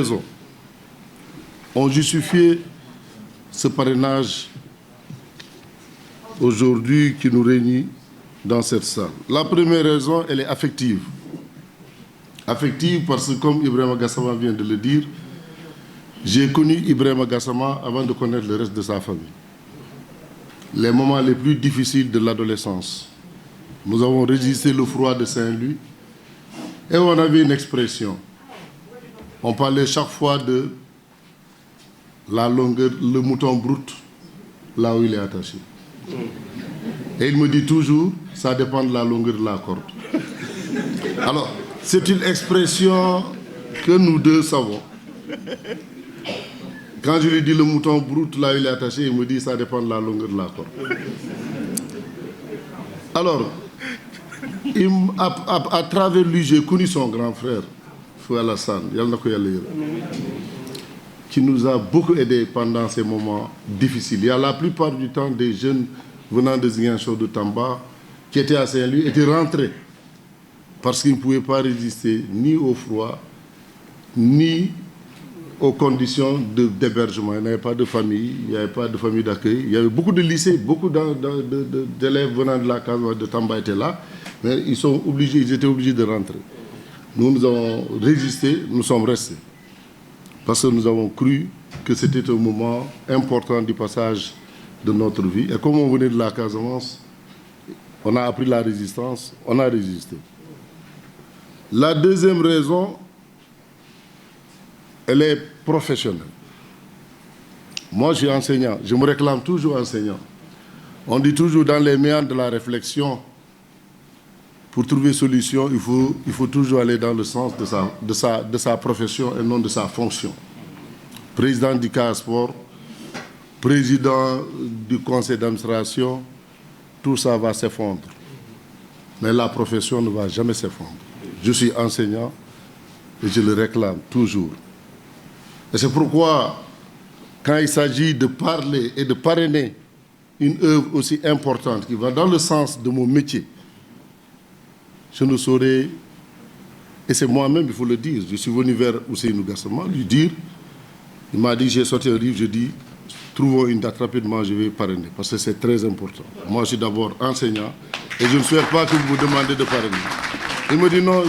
raisons ont justifié ce parrainage aujourd'hui qui nous réunit dans cette salle. La première raison, elle est affective. Affective parce que, comme Ibrahima Gassama vient de le dire, j'ai connu Ibrahima Gassama avant de connaître le reste de sa famille. Les moments les plus difficiles de l'adolescence. Nous avons résisté le froid de Saint-Louis et on avait une expression. On parlait chaque fois de la longueur, le mouton brut, là où il est attaché. Et il me dit toujours, ça dépend de la longueur de la corde. Alors, c'est une expression que nous deux savons. Quand je lui dis le mouton brut, là où il est attaché, il me dit, ça dépend de la longueur de la corde. Alors, à travers lui, j'ai connu son grand frère, Fou Alassane, qui nous a beaucoup aidés pendant ces moments difficiles. Il y a la plupart du temps des jeunes venant de Ziguinchor de Tamba qui étaient à Saint-Louis étaient rentrés parce qu'ils ne pouvaient pas résister ni au froid, ni aux conditions d'hébergement. Il n'y avait pas de famille, il n'y avait pas de famille d'accueil. Il y avait beaucoup de lycées, beaucoup d'élèves venant de la case de Tamba étaient là, mais ils étaient obligés de rentrer. Nous avons résisté, nous sommes restés. Parce que nous avons cru que c'était un moment important du passage de notre vie. Et comme on venait de la Casamance, on a appris la résistance, on a résisté. La deuxième raison, elle est professionnelle. Moi, je suis enseignant, je me réclame toujours enseignant. On dit toujours dans les méandres de la réflexion, pour trouver solution, il faut toujours aller dans le sens de sa profession et non de sa fonction. Président du CASPOR, président du conseil d'administration, tout ça va s'effondrer. Mais la profession ne va jamais s'effondrer. Je suis enseignant et je le réclame toujours. Et c'est pourquoi, quand il s'agit de parler et de parrainer une œuvre aussi importante qui va dans le sens de mon métier, je ne saurais, et c'est moi-même, il faut le dire, je suis venu vers Ousseynou Gassama, lui dire, il m'a dit, j'ai sorti un livre, je dis, trouvons une date rapidement, je vais parrainer, parce que c'est très important. Moi, je suis d'abord enseignant, et je ne souhaite pas que vous me demandiez de parrainer. Il me dit, non,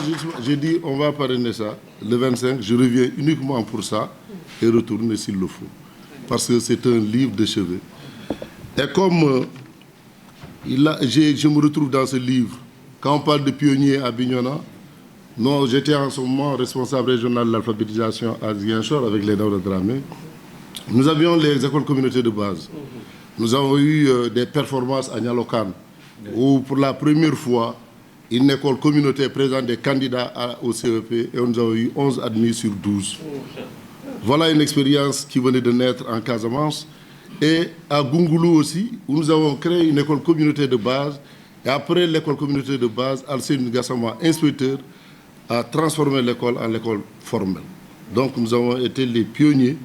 j'ai dit, on va parrainer ça, le 25, je reviens uniquement pour ça, et retourner s'il le faut, parce que c'est un livre de chevet. Et comme je me retrouve dans ce livre, quand on parle de pionniers à Bignona, j'étais en ce moment responsable régional de l'alphabétisation à Ziguinchor avec les Daouda Dramé. Nous avions les écoles communautés de base. Nous avons eu des performances à Nialokan, où pour la première fois, une école communautaire présente des candidats au CEP et nous avons eu 11 admis sur 12. Voilà une expérience qui venait de naître en Casamance. Et à Gungoulou aussi, où nous avons créé une école communautaire de base. Et après l'école communautaire de base, Alcine Gassama, inspecteur, a transformé l'école en école formelle. Donc nous avons été les pionniers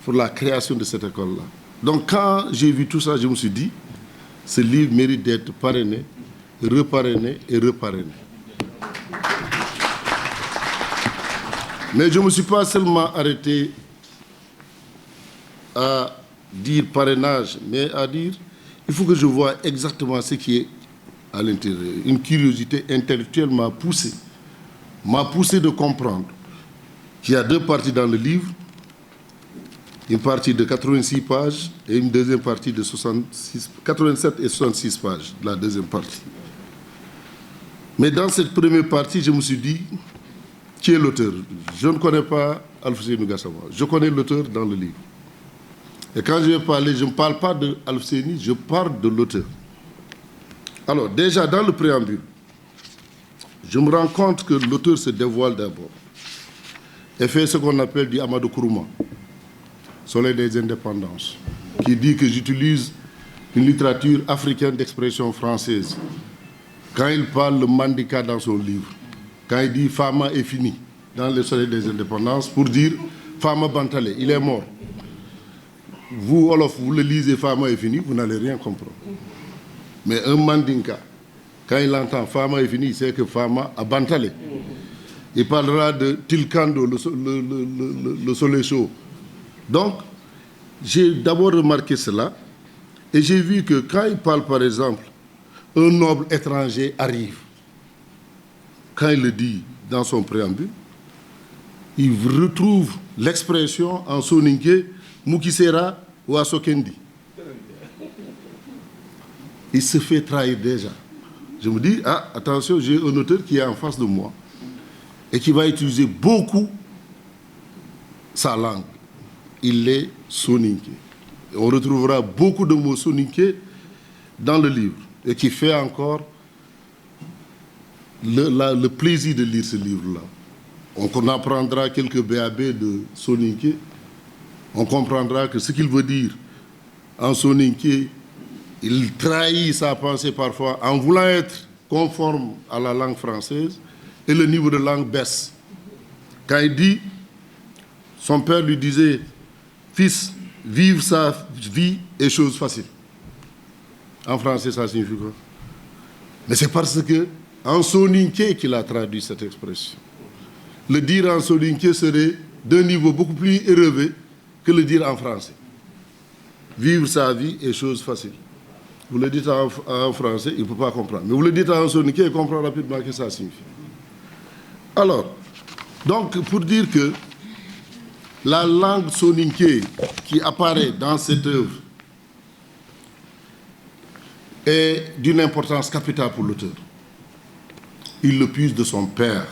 pour la création de cette école-là. Donc quand j'ai vu tout ça, je me suis dit, ce livre mérite d'être parrainé, reparrainé et reparrainé. Mais je ne me suis pas seulement arrêté à dire parrainage, mais à dire, il faut que je voie exactement ce qui est à l'intérieur. Une curiosité intellectuelle m'a poussé de comprendre qu'il y a deux parties dans le livre, une partie de 86 pages et une deuxième partie de 87 et 66 pages, la deuxième partie. Mais dans cette première partie, je me suis dit, qui est l'auteur? Je ne connais pas Alfousseyni Gassama, je connais l'auteur dans le livre. Et quand je vais parler, je ne parle pas de Alfousseyni, je parle de l'auteur. Alors, déjà, dans le préambule, je me rends compte que l'auteur se dévoile d'abord et fait ce qu'on appelle du Amadou Kourouma, Soleil des indépendances, qui dit que j'utilise une littérature africaine d'expression française. Quand il parle le Mandika dans son livre, quand il dit Fama est fini dans le Soleil des indépendances, pour dire Fama Bantale, il est mort. Vous, Olof, vous le lisez Fama est fini, vous n'allez rien comprendre. Mais un Mandinka, quand il entend Fama est fini, c'est que Fama a Bantale. Il parlera de Tilkando, le soleil chaud. Donc, j'ai d'abord remarqué cela et j'ai vu que quand il parle, par exemple, un noble étranger arrive, quand il le dit dans son préambule, il retrouve l'expression en soninké Mukisera ou Asokendi. Il se fait trahir déjà. Je me dis, ah, attention, j'ai un auteur qui est en face de moi et qui va utiliser beaucoup sa langue. Il est soninké. On retrouvera beaucoup de mots soninké dans le livre et qui fait encore le plaisir de lire ce livre-là. On apprendra quelques BAB de soninké. On comprendra que ce qu'il veut dire en soninké, il trahit sa pensée parfois en voulant être conforme à la langue française et le niveau de langue baisse. Quand il dit, son père lui disait, fils, vivre sa vie est chose facile. En français, ça signifie quoi? Mais c'est parce que en soninké qu'il a traduit cette expression. Le dire en soninké serait d'un niveau beaucoup plus élevé que le dire en français. Vivre sa vie est chose facile. Vous le dites en français, il ne peut pas comprendre. Mais vous le dites en soninké, il comprend rapidement ce que ça signifie. Alors, donc, pour dire que la langue soninké qui apparaît dans cette œuvre est d'une importance capitale pour l'auteur. Il le puise de son père.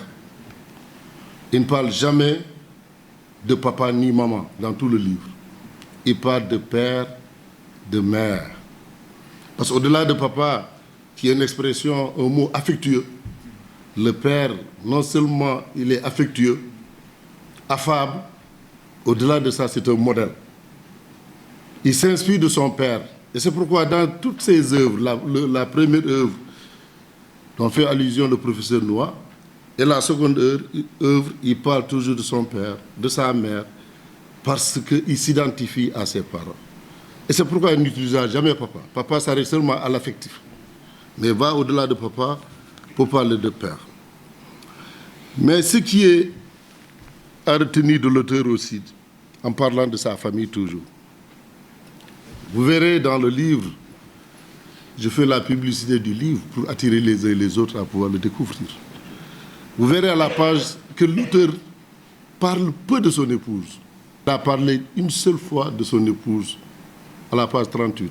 Il ne parle jamais de papa ni maman dans tout le livre. Il parle de père, de mère. Parce qu'au-delà de papa, qui est une expression, un mot affectueux, le père, non seulement il est affectueux, affable, au-delà de ça, c'est un modèle. Il s'inspire de son père. Et c'est pourquoi dans toutes ses œuvres, la première œuvre dont fait allusion le professeur Noah, et la seconde œuvre, il parle toujours de son père, de sa mère, parce qu'il s'identifie à ses parents. Et c'est pourquoi il n'utilisa jamais papa. Papa s'arrête seulement à l'affectif. Mais va au-delà de papa pour parler de père. Mais ce qui est à retenir de l'auteur aussi, en parlant de sa famille toujours, vous verrez dans le livre, je fais la publicité du livre pour attirer les uns et les autres à pouvoir le découvrir. Vous verrez à la page que l'auteur parle peu de son épouse. Il a parlé une seule fois de son épouse, à la page 38.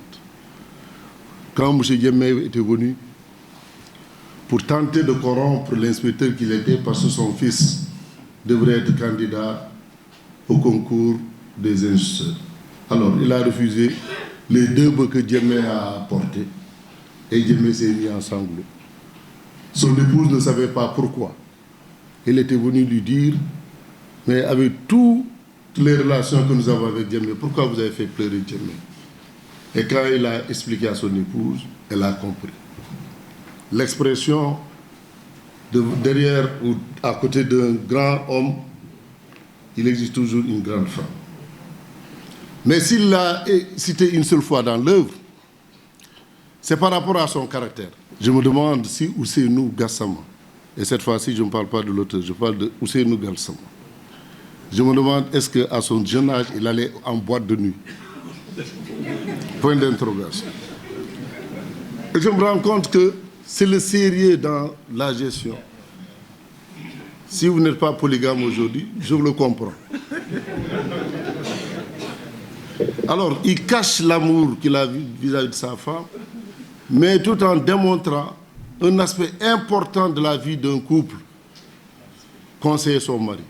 Quand M. Diémé était venu pour tenter de corrompre l'inspecteur qu'il était parce que son fils devrait être candidat au concours des instituteurs. Alors, il a refusé les 2 bœufs que Diémé a apportés et Diémé s'est mis en sanglots. Son épouse ne savait pas pourquoi. Il était venu lui dire, mais avec toutes les relations que nous avons avec Diémé, pourquoi vous avez fait pleurer Diémé? Et quand il a expliqué à son épouse, elle a compris. L'expression derrière ou à côté d'un grand homme, il existe toujours une grande femme. Mais s'il l'a cité une seule fois dans l'œuvre, c'est par rapport à son caractère. Je me demande si Ousseynou Gassama, et cette fois-ci je ne parle pas de l'auteur, je parle de Ousseynou Gassama. Je me demande est-ce qu'à son jeune âge, il allait en boîte de nuit. Point d'interrogation. Et je me rends compte que c'est le sérieux dans la gestion. Si vous n'êtes pas polygame aujourd'hui, je vous le comprends. Alors, il cache l'amour qu'il a vis-à-vis de sa femme, mais tout en démontrant un aspect important de la vie d'un couple, conseiller son mari.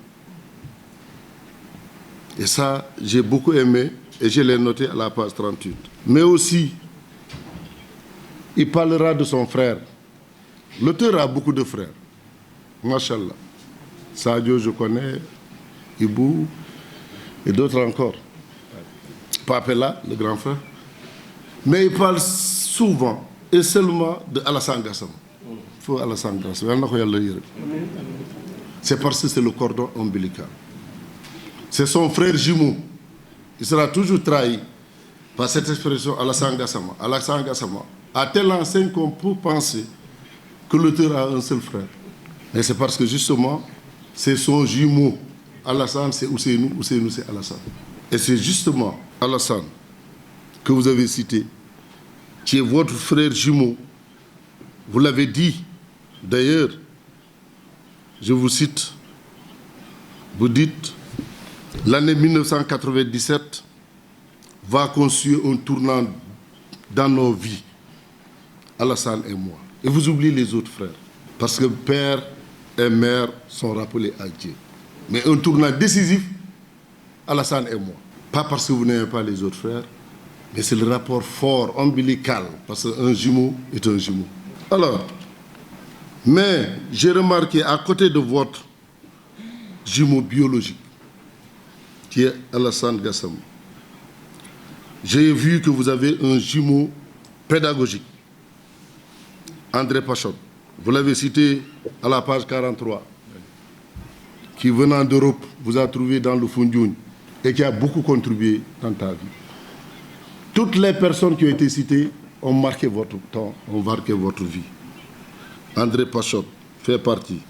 Et ça, j'ai beaucoup aimé et je l'ai noté à la page 38. Mais aussi, il parlera de son frère. L'auteur a beaucoup de frères. Machallah. Sadio, je connais, Ibou et d'autres encore. Papela, le grand frère. Mais il parle souvent et seulement de Alassane Gassama. Il faut Alassane Gassama. C'est parce que c'est le cordon ombilical. C'est son frère jumeau. Il sera toujours trahi par cette expression Alassane Gassama. Alassane Gassama. À telle enseigne qu'on peut penser que l'auteur a un seul frère. Mais c'est parce que justement, c'est son jumeau. Alassane, c'est Ousseynou, Ousseynou, c'est Alassane. Et c'est justement Alassane que vous avez cité, qui est votre frère jumeau. Vous l'avez dit, d'ailleurs, je vous cite, vous dites, l'année 1997 va constituer un tournant dans nos vies, Alassane et moi. Et vous oubliez les autres frères, parce que père et mère sont rappelés à Dieu. Mais un tournant décisif, Alassane et moi. Pas parce que vous n'aimez pas les autres frères, mais c'est le rapport fort, ombilical, parce qu'un jumeau est un jumeau. Alors, mais j'ai remarqué à côté de votre jumeau biologique, qui est Alassane Gassama, j'ai vu que vous avez un jumeau pédagogique, André Pachot. Vous l'avez cité à la page 43, qui venant d'Europe vous a trouvé dans le Foundiougne et qui a beaucoup contribué dans ta vie. Toutes les personnes qui ont été citées ont marqué votre temps, ont marqué votre vie. André Pachot fait partie.